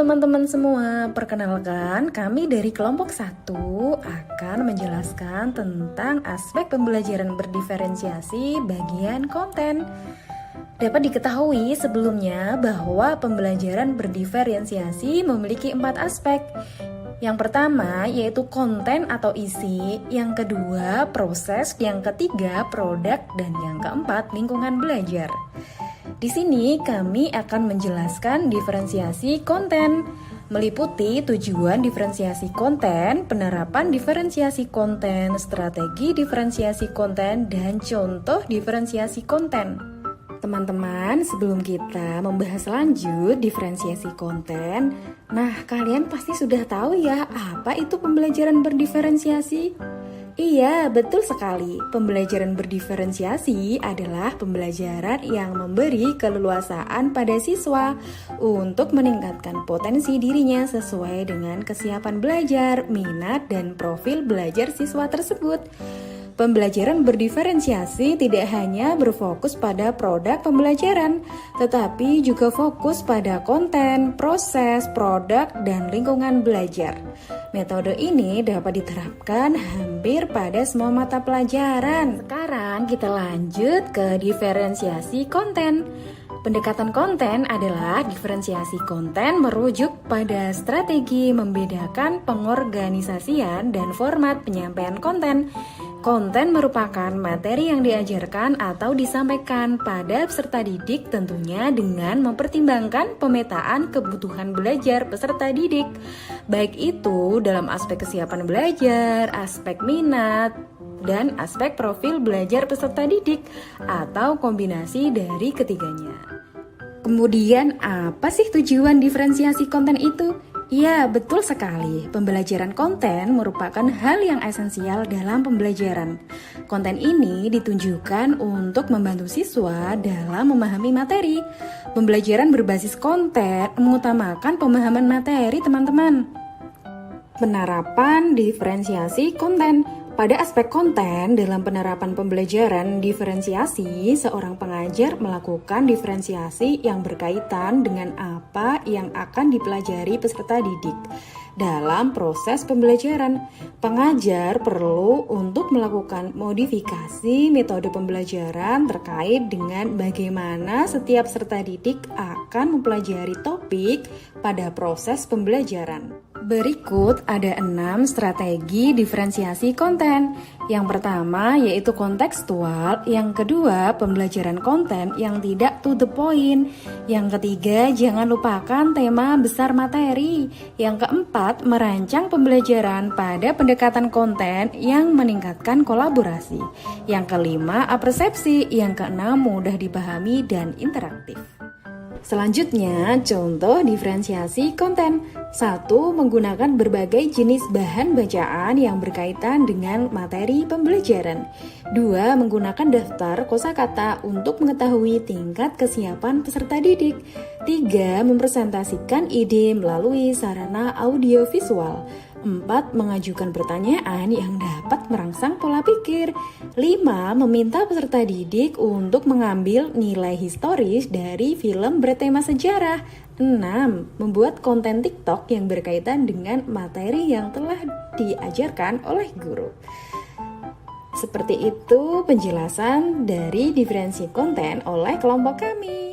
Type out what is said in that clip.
teman-teman semua, perkenalkan kami dari kelompok 1 akan menjelaskan tentang aspek pembelajaran berdiferensiasi bagian konten. Dapat diketahui sebelumnya bahwa pembelajaran berdiferensiasi memiliki 4 aspek. Yang pertama yaitu konten atau isi, yang kedua proses, yang ketiga produk, dan yang keempat lingkungan belajar. Di sini kami akan menjelaskan diferensiasi konten, meliputi tujuan diferensiasi konten, penerapan diferensiasi konten, strategi diferensiasi konten, dan contoh diferensiasi konten. Teman-teman, sebelum kita membahas lanjut diferensiasi konten, nah kalian pasti sudah tahu ya apa itu pembelajaran berdiferensiasi? Iya, betul sekali. Pembelajaran berdiferensiasi adalah pembelajaran yang memberi keleluasaan pada siswa untuk meningkatkan potensi dirinya sesuai dengan kesiapan belajar, minat, dan profil belajar siswa tersebut. Pembelajaran berdiferensiasi tidak hanya berfokus pada produk pembelajaran, tetapi juga fokus pada konten, proses, produk, dan lingkungan belajar. Metode ini dapat diterapkan hampir pada semua mata pelajaran. Sekarang kita lanjut ke diferensiasi konten. Pendekatan konten adalah diferensiasi konten merujuk pada strategi membedakan pengorganisasian dan format penyampaian konten. Konten merupakan materi yang diajarkan atau disampaikan pada peserta didik tentunya dengan mempertimbangkan pemetaan kebutuhan belajar peserta didik, baik itu dalam aspek kesiapan belajar, aspek minat, dan aspek profil belajar peserta didik atau kombinasi dari ketiganya. Kemudian apa sih tujuan diferensiasi konten itu? Ya, betul sekali. Pembelajaran konten merupakan hal yang esensial dalam pembelajaran. Konten ini ditunjukkan untuk membantu siswa dalam memahami materi. Pembelajaran berbasis konten mengutamakan pemahaman materi, teman-teman. Penerapan diferensiasi konten. Pada aspek konten, dalam penerapan pembelajaran diferensiasi, seorang pengajar melakukan diferensiasi yang berkaitan dengan apa yang akan dipelajari peserta didik. Dalam proses pembelajaran, pengajar perlu untuk melakukan modifikasi metode pembelajaran terkait dengan bagaimana setiap peserta didik akan mempelajari topik pada proses pembelajaran. Berikut ada 6 strategi diferensiasi konten. Yang pertama yaitu kontekstual, yang kedua pembelajaran konten yang tidak to the point, yang ketiga jangan lupakan tema besar materi, yang keempat merancang pembelajaran pada pendekatan konten yang meningkatkan kolaborasi, yang kelima apersepsi, yang keenam mudah dipahami dan interaktif. Selanjutnya, contoh diferensiasi konten. 1. Menggunakan berbagai jenis bahan bacaan yang berkaitan dengan materi pembelajaran. 2. Menggunakan daftar kosakata untuk mengetahui tingkat kesiapan peserta didik. 3. Mempresentasikan ide melalui sarana audiovisual. 4. Mengajukan pertanyaan yang dapat merangsang pola pikir. 5. Meminta peserta didik untuk mengambil nilai historis dari film bertema sejarah. 6. Membuat konten TikTok yang berkaitan dengan materi yang telah diajarkan oleh guru. Seperti itu penjelasan dari diferensi konten oleh kelompok kami.